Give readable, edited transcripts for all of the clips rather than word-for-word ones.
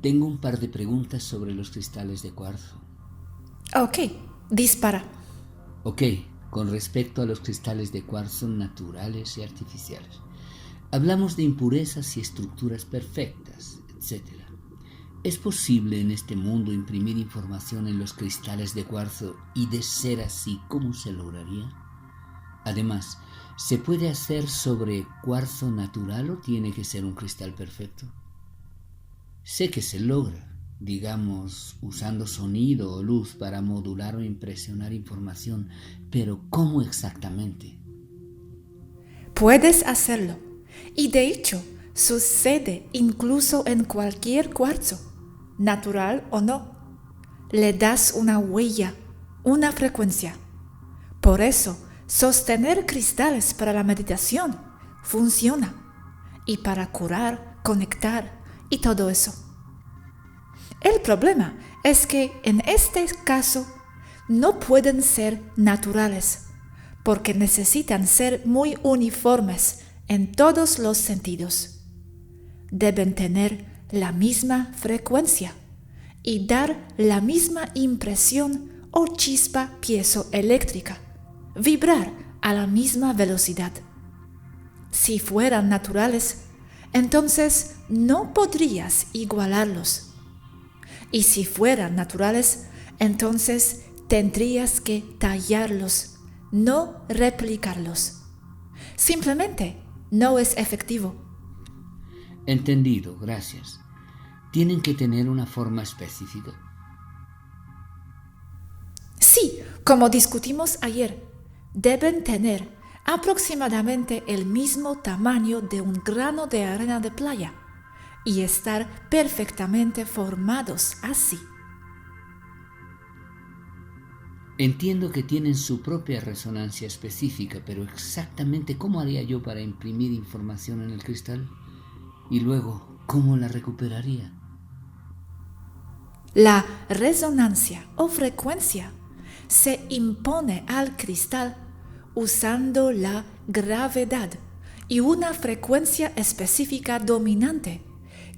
Tengo un par de preguntas sobre los cristales de cuarzo. Ok, dispara. Ok, con respecto a los cristales de cuarzo naturales y artificiales. Hablamos de impurezas y estructuras perfectas, etc. ¿Es posible en este mundo imprimir información en los cristales de cuarzo y, de ser así, cómo se lograría? Además, ¿se puede hacer sobre cuarzo natural o tiene que ser un cristal perfecto? Sé que se logra, digamos, usando sonido o luz para modular o impresionar información, pero ¿cómo exactamente? Puedes hacerlo. Y de hecho, sucede incluso en cualquier cuarzo, natural o no. Le das una huella, una frecuencia. Por eso, sostener cristales para la meditación funciona. Y para curar, conectar y todo eso. El problema es que en este caso no pueden ser naturales, porque necesitan ser muy uniformes en todos los sentidos. Deben tener la misma frecuencia y dar la misma impresión o chispa piezoeléctrica, vibrar a la misma velocidad. Si fueran naturales, entonces no podrías igualarlos. Y si fueran naturales, entonces tendrías que tallarlos, no replicarlos. Simplemente no es efectivo. Entendido, gracias. ¿Tienen que tener una forma específica? Sí, como discutimos ayer, deben tener aproximadamente el mismo tamaño de un grano de arena de playa y estar perfectamente formados así. Entiendo que tienen su propia resonancia específica, pero exactamente ¿cómo haría yo para imprimir información en el cristal? Y luego, ¿cómo la recuperaría? La resonancia o frecuencia se impone al cristal usando la gravedad y una frecuencia específica dominante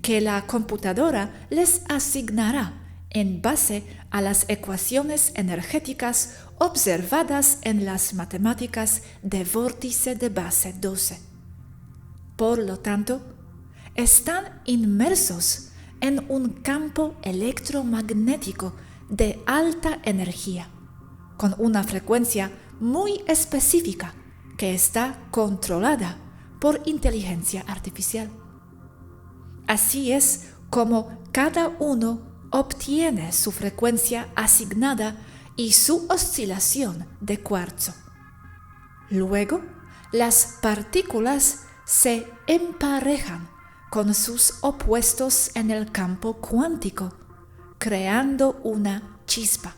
que la computadora les asignará en base a las ecuaciones energéticas observadas en las matemáticas de vórtice de base 12. Por lo tanto, están inmersos en un campo electromagnético de alta energía, con una frecuencia muy específica que está controlada por inteligencia artificial. Así es como cada uno obtiene su frecuencia asignada y su oscilación de cuarzo. Luego, las partículas se emparejan con sus opuestos en el campo cuántico, creando una chispa.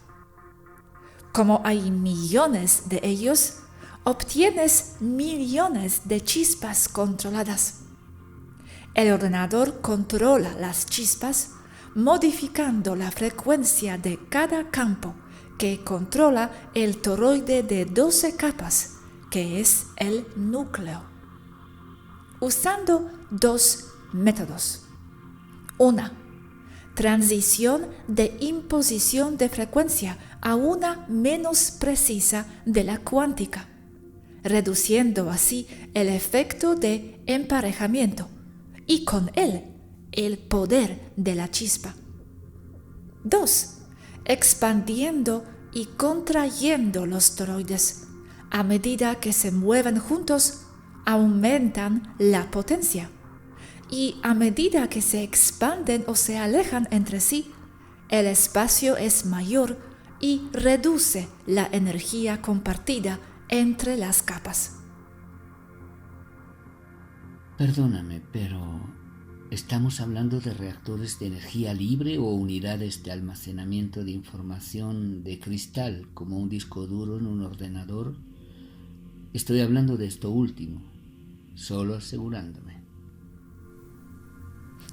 Como hay millones de ellos, obtienes millones de chispas controladas. El ordenador controla las chispas modificando la frecuencia de cada campo que controla el toroide de 12 capas, que es el núcleo. Usando dos métodos. Una, transición de imposición de frecuencia a una menos precisa de la cuántica, reduciendo así el efecto de emparejamiento y con él el poder de la chispa. 2. Expandiendo y contrayendo los toroides. A medida que se mueven juntos, aumentan la potencia. Y a medida que se expanden o se alejan entre sí, el espacio es mayor y reduce la energía compartida entre las capas. Perdóname, pero ¿estamos hablando de reactores de energía libre o unidades de almacenamiento de información de cristal, como un disco duro en un ordenador? Estoy hablando de esto último, solo asegurándome.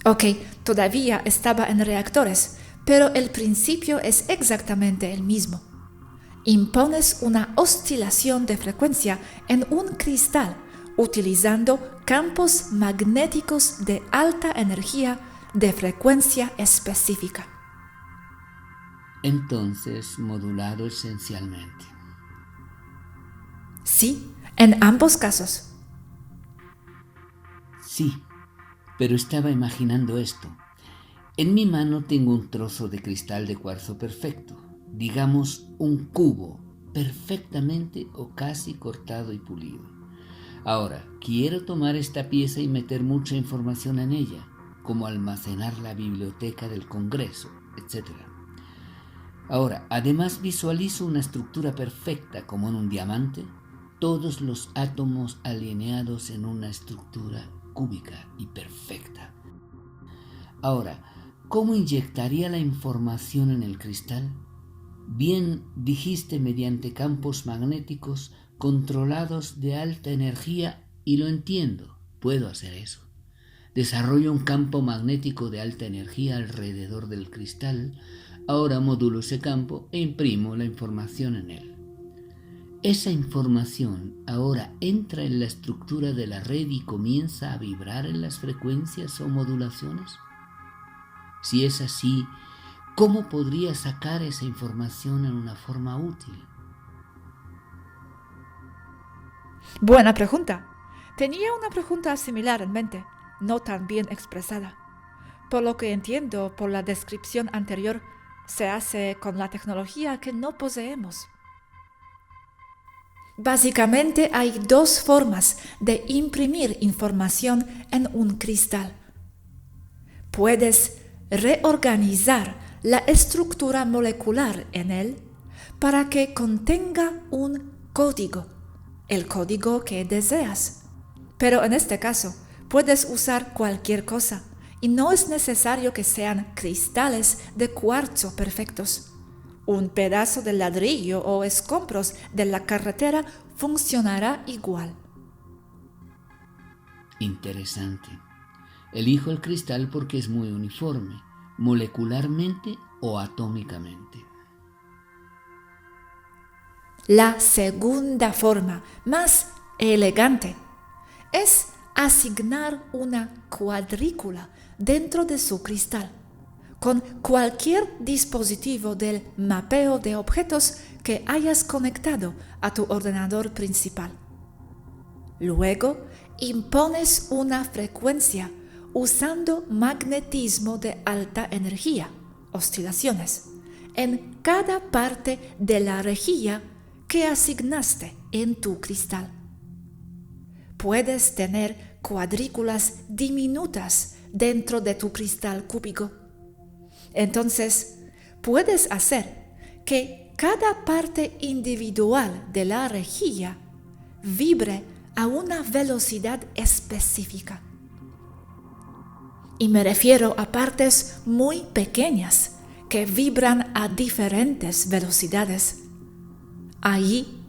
Ok, todavía estaba en reactores, pero el principio es exactamente el mismo. Impones una oscilación de frecuencia en un cristal utilizando campos magnéticos de alta energía de frecuencia específica. Entonces, modulado esencialmente. Sí, en ambos casos. Sí, pero estaba imaginando esto. En mi mano tengo un trozo de cristal de cuarzo perfecto, digamos un cubo, perfectamente o casi cortado y pulido. Ahora, quiero tomar esta pieza y meter mucha información en ella, como almacenar la biblioteca del Congreso, etc. Ahora, además visualizo una estructura perfecta como en un diamante, todos los átomos alineados en una estructura cúbica y perfecta. Ahora, ¿cómo inyectaría la información en el cristal? Bien, dijiste mediante campos magnéticos controlados de alta energía, y lo entiendo, puedo hacer eso. Desarrollo un campo magnético de alta energía alrededor del cristal, ahora modulo ese campo e imprimo la información en él. Esa información ahora entra en la estructura de la red y comienza a vibrar en las frecuencias o modulaciones. Si es así, ¿cómo podría sacar esa información en una forma útil? Buena pregunta. Tenía una pregunta similar en mente, no tan bien expresada. Por lo que entiendo por la descripción anterior, se hace con la tecnología que no poseemos. Básicamente hay dos formas de imprimir información en un cristal. Puedes reorganizar la estructura molecular en él para que contenga un código, el código que deseas. Pero en este caso, puedes usar cualquier cosa y no es necesario que sean cristales de cuarzo perfectos. Un pedazo de ladrillo o escombros de la carretera funcionará igual. Interesante. Elijo el cristal porque es muy uniforme, molecularmente o atómicamente. La segunda forma, más elegante, es asignar una cuadrícula dentro de su cristal, con cualquier dispositivo del mapeo de objetos que hayas conectado a tu ordenador principal. Luego, impones una frecuencia usando magnetismo de alta energía, oscilaciones, en cada parte de la rejilla que asignaste en tu cristal. Puedes tener cuadrículas diminutas dentro de tu cristal cúbico. Entonces, puedes hacer que cada parte individual de la rejilla vibre a una velocidad específica. Y me refiero a partes muy pequeñas que vibran a diferentes velocidades. Allí,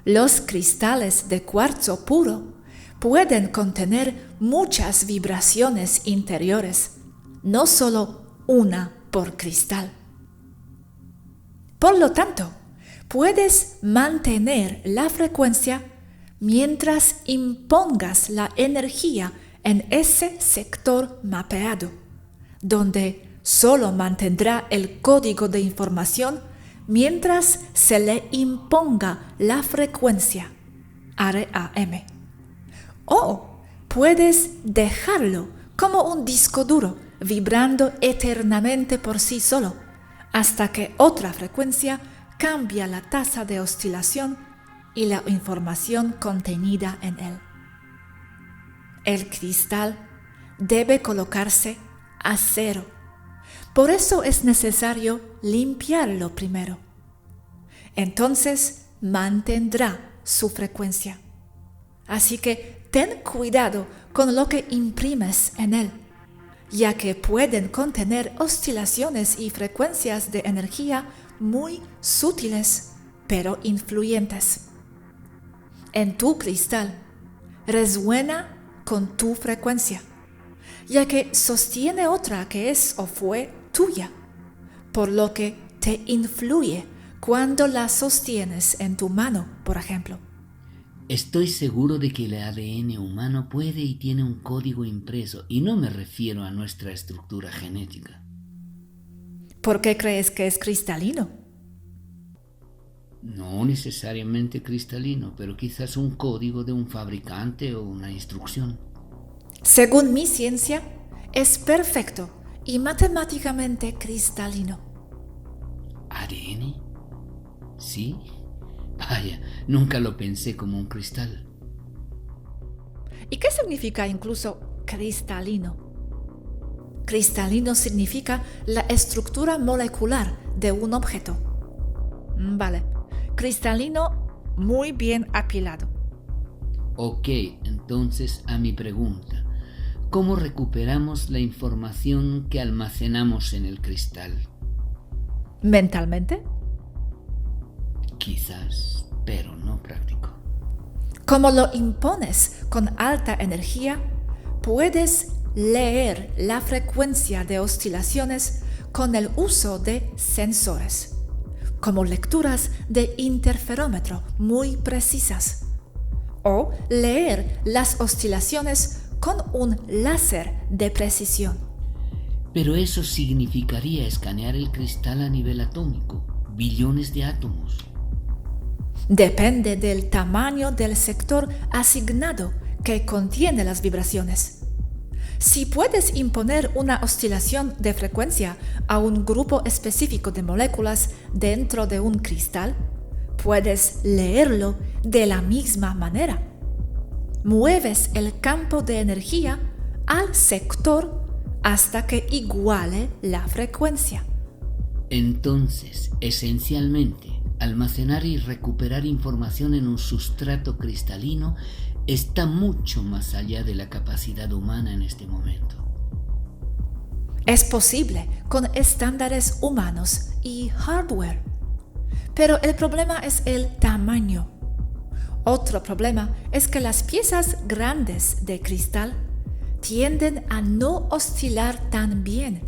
los cristales de cuarzo puro pueden contener muchas vibraciones interiores, no solo una por cristal. Por lo tanto, puedes mantener la frecuencia mientras impongas la energía en ese sector mapeado, donde solo mantendrá el código de información mientras se le imponga la frecuencia RAM. O puedes dejarlo como un disco duro vibrando eternamente por sí solo, hasta que otra frecuencia cambia la tasa de oscilación y la información contenida en él. El cristal debe colocarse a cero. Por eso es necesario limpiarlo primero. Entonces mantendrá su frecuencia. Así que ten cuidado con lo que imprimes en él, ya que pueden contener oscilaciones y frecuencias de energía muy sutiles, pero influyentes. En tu cristal resuena con tu frecuencia, ya que sostiene otra que es o fue tuya, por lo que te influye cuando la sostienes en tu mano, por ejemplo. Estoy seguro de que el ADN humano puede y tiene un código impreso, y no me refiero a nuestra estructura genética. ¿Por qué crees que es cristalino? No necesariamente cristalino, pero quizás un código de un fabricante o una instrucción. Según mi ciencia, es perfecto y matemáticamente cristalino. ¿ADN? ¿Sí? Vaya, nunca lo pensé como un cristal. ¿Y qué significa incluso cristalino? Cristalino significa la estructura molecular de un objeto. Vale, cristalino muy bien apilado. Ok, entonces a mi pregunta. ¿Cómo recuperamos la información que almacenamos en el cristal? ¿Mentalmente? Quizás, pero no práctico. Como lo impones con alta energía, puedes leer la frecuencia de oscilaciones con el uso de sensores, como lecturas de interferómetro muy precisas, o leer las oscilaciones con un láser de precisión. Pero eso significaría escanear el cristal a nivel atómico, billones de átomos. Depende del tamaño del sector asignado que contiene las vibraciones. Si puedes imponer una oscilación de frecuencia a un grupo específico de moléculas dentro de un cristal, puedes leerlo de la misma manera. Mueves el campo de energía al sector hasta que iguale la frecuencia. Entonces, esencialmente, almacenar y recuperar información en un sustrato cristalino está mucho más allá de la capacidad humana en este momento. Es posible con estándares humanos y hardware, pero el problema es el tamaño. Otro problema es que las piezas grandes de cristal tienden a no oscilar tan bien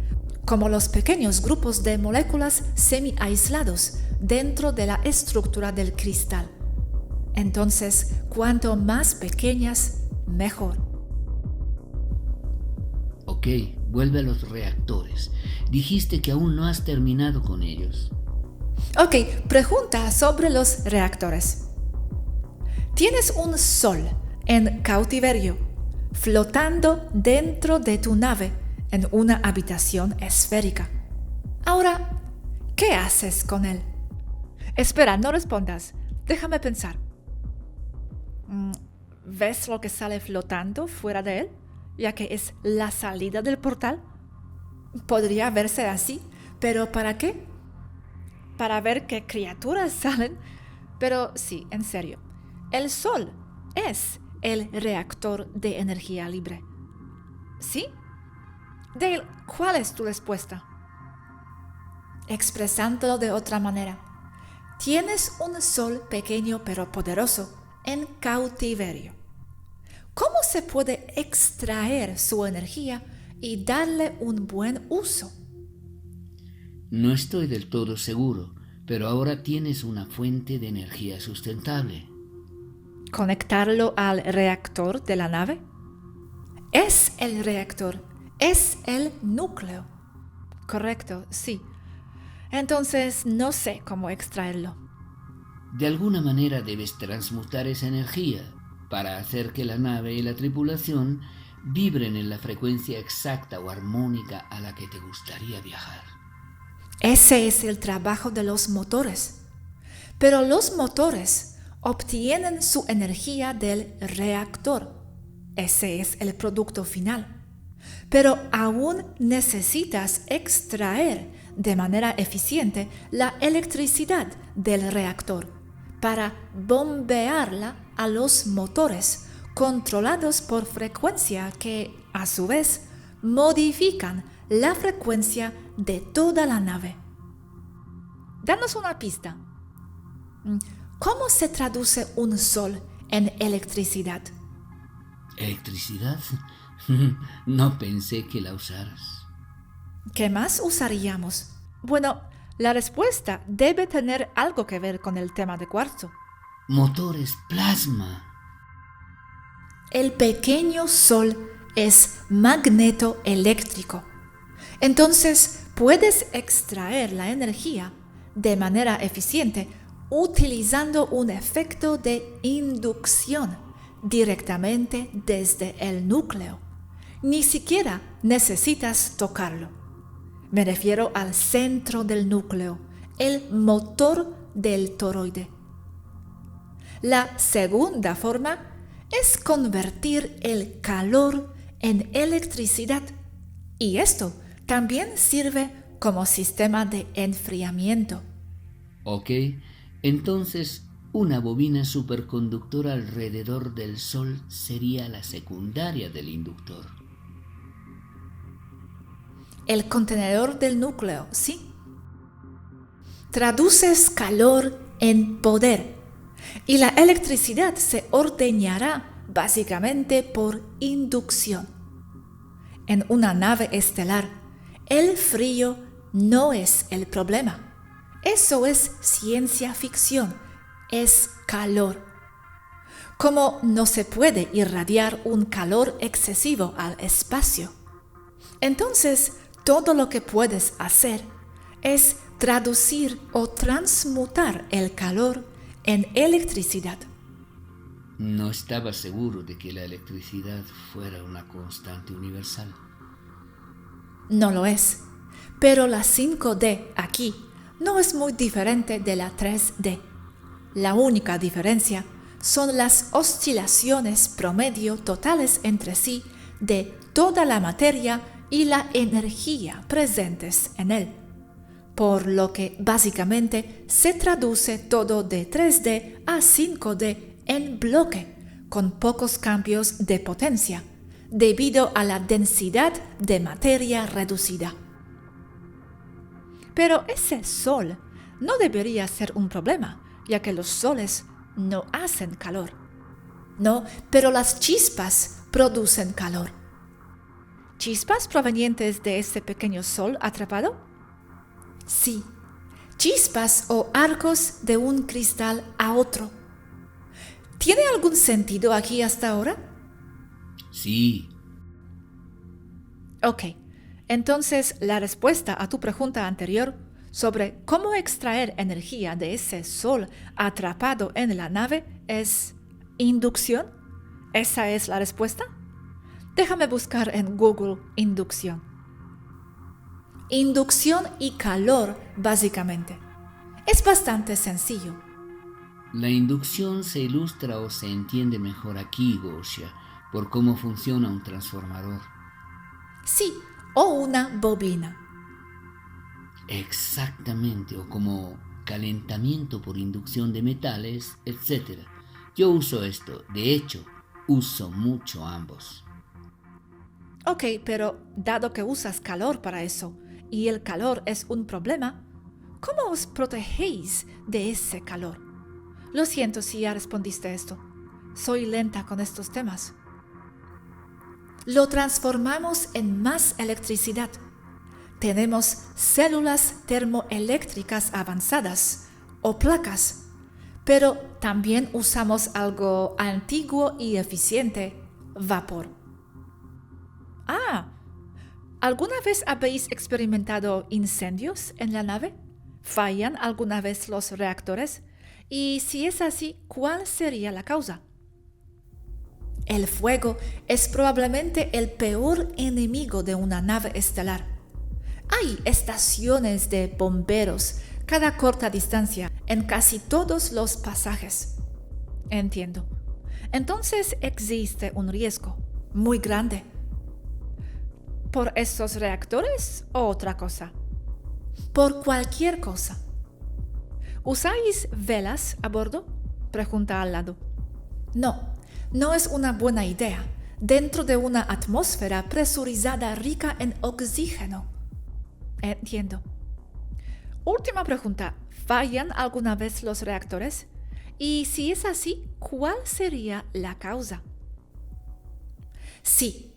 como los pequeños grupos de moléculas semi-aislados dentro de la estructura del cristal. Entonces, cuanto más pequeñas, mejor. Ok, vuelve a los reactores. Dijiste que aún no has terminado con ellos. Ok, pregunta sobre los reactores. Tienes un sol en cautiverio flotando dentro de tu nave en una habitación esférica. Ahora, ¿qué haces con él? Espera, no respondas. Déjame pensar. ¿Ves lo que sale flotando fuera de él? Ya que es la salida del portal. Podría verse así, pero ¿para qué? Para ver qué criaturas salen. Pero sí, en serio. El Sol es el reactor de energía libre. ¿Sí? Dale, ¿cuál es tu respuesta? Expresándolo de otra manera. Tienes un sol pequeño pero poderoso en cautiverio. ¿Cómo se puede extraer su energía y darle un buen uso? No estoy del todo seguro, pero ahora tienes una fuente de energía sustentable. ¿Conectarlo al reactor de la nave? Es el reactor, es el núcleo. Correcto, sí. Entonces no sé cómo extraerlo. De alguna manera debes transmutar esa energía para hacer que la nave y la tripulación vibren en la frecuencia exacta o armónica a la que te gustaría viajar. Ese es el trabajo de los motores. Pero los motores obtienen su energía del reactor. Ese es el producto final. Pero aún necesitas extraer de manera eficiente la electricidad del reactor para bombearla a los motores controlados por frecuencia que, a su vez, modifican la frecuencia de toda la nave. Danos una pista. ¿Cómo se traduce un sol en electricidad? ¿Electricidad? No pensé que la usaras. ¿Qué más usaríamos? Bueno, la respuesta debe tener algo que ver con el tema de cuarzo. Motores plasma. El pequeño Sol es magnetoeléctrico. Entonces puedes extraer la energía de manera eficiente utilizando un efecto de inducción directamente desde el núcleo. Ni siquiera necesitas tocarlo. Me refiero al centro del núcleo, el motor del toroide. La segunda forma es convertir el calor en electricidad, y esto también sirve como sistema de enfriamiento. Ok, entonces una bobina superconductora alrededor del Sol sería la secundaria del inductor. El contenedor del núcleo, sí. Traduces calor en poder y la electricidad se ordeñará básicamente por inducción. En una nave estelar, el frío no es el problema. Eso es ciencia ficción, es calor. Como no se puede irradiar un calor excesivo al espacio, entonces todo lo que puedes hacer es traducir o transmutar el calor en electricidad. No estaba seguro de que la electricidad fuera una constante universal. No lo es, pero la 5D aquí no es muy diferente de la 3D. La única diferencia son las oscilaciones promedio totales entre sí de toda la materia y la energía presentes en él, por lo que básicamente se traduce todo de 3D a 5D en bloque, con pocos cambios de potencia, debido a la densidad de materia reducida. Pero ese Sol no debería ser un problema, ya que los soles no hacen calor. No, pero las chispas producen calor. ¿Chispas provenientes de ese pequeño Sol atrapado? Sí, chispas o arcos de un cristal a otro. ¿Tiene algún sentido aquí hasta ahora? Sí. Ok, entonces la respuesta a tu pregunta anterior sobre cómo extraer energía de ese Sol atrapado en la nave es inducción. ¿Esa es la respuesta? Déjame buscar en Google inducción. Inducción y calor, básicamente. Es bastante sencillo. La inducción se ilustra o se entiende mejor aquí, Gosia, por cómo funciona un transformador. Sí, o una bobina. Exactamente, o como calentamiento por inducción de metales, etc. Yo uso esto, de hecho, uso mucho ambos. Ok, pero dado que usas calor para eso, y el calor es un problema, ¿cómo os protegéis de ese calor? Lo siento si ya respondiste esto. Soy lenta con estos temas. Lo transformamos en más electricidad. Tenemos células termoeléctricas avanzadas o placas, pero también usamos algo antiguo y eficiente, vapor. ¿Alguna vez habéis experimentado incendios en la nave? ¿Fallan alguna vez los reactores? Y si es así, ¿cuál sería la causa? El fuego es probablemente el peor enemigo de una nave estelar. Hay estaciones de bomberos cada corta distancia en casi todos los pasajes. Entiendo. Entonces existe un riesgo muy grande. ¿Por esos reactores o otra cosa? Por cualquier cosa. ¿Usáis velas a bordo? Pregunta al lado. No es una buena idea dentro de una atmósfera presurizada rica en oxígeno. Entiendo. Última pregunta. ¿Fallan alguna vez los reactores? Y si es así, ¿cuál sería la causa? Sí.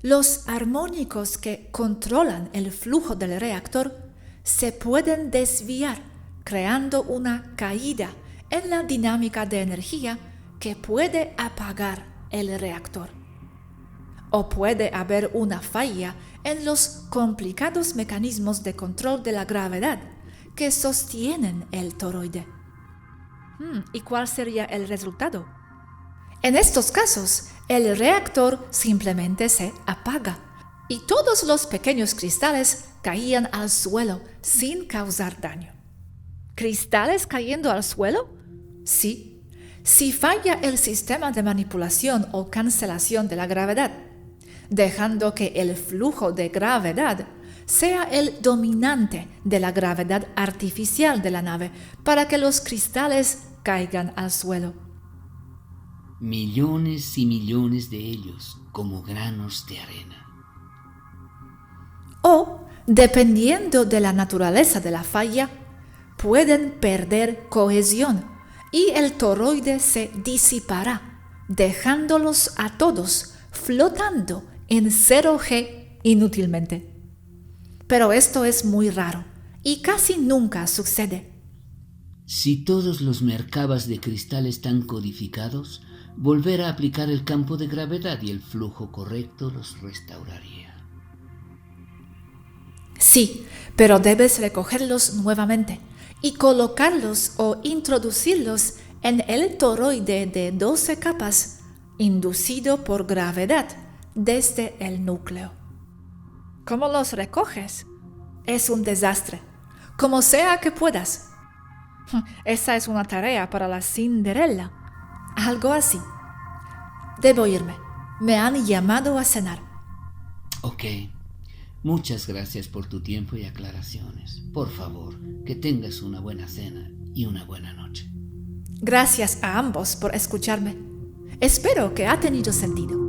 Los armónicos que controlan el flujo del reactor se pueden desviar, creando una caída en la dinámica de energía que puede apagar el reactor. O puede haber una falla en los complicados mecanismos de control de la gravedad que sostienen el toroide. ¿Y cuál sería el resultado? En estos casos, el reactor simplemente se apaga y todos los pequeños cristales caían al suelo sin causar daño. ¿Cristales cayendo al suelo? Sí. Si falla el sistema de manipulación o cancelación de la gravedad, dejando que el flujo de gravedad sea el dominante de la gravedad artificial de la nave para que los cristales caigan al suelo. Millones y millones de ellos como granos de arena. O, dependiendo de la naturaleza de la falla, pueden perder cohesión y el toroide se disipará, dejándolos a todos flotando en 0G inútilmente. Pero esto es muy raro y casi nunca sucede. Si todos los merkabas de cristal están codificados, volver a aplicar el campo de gravedad y el flujo correcto los restauraría. Sí, pero debes recogerlos nuevamente y colocarlos o introducirlos en el toroide de 12 capas inducido por gravedad desde el núcleo. ¿Cómo los recoges? Es un desastre. Como sea que puedas. Esa es una tarea para la Cinderella. Algo así. Debo irme. Me han llamado a cenar. Ok. Muchas gracias por tu tiempo y aclaraciones. Por favor, que tengas una buena cena y una buena noche. Gracias a ambos por escucharme. Espero que ha tenido sentido.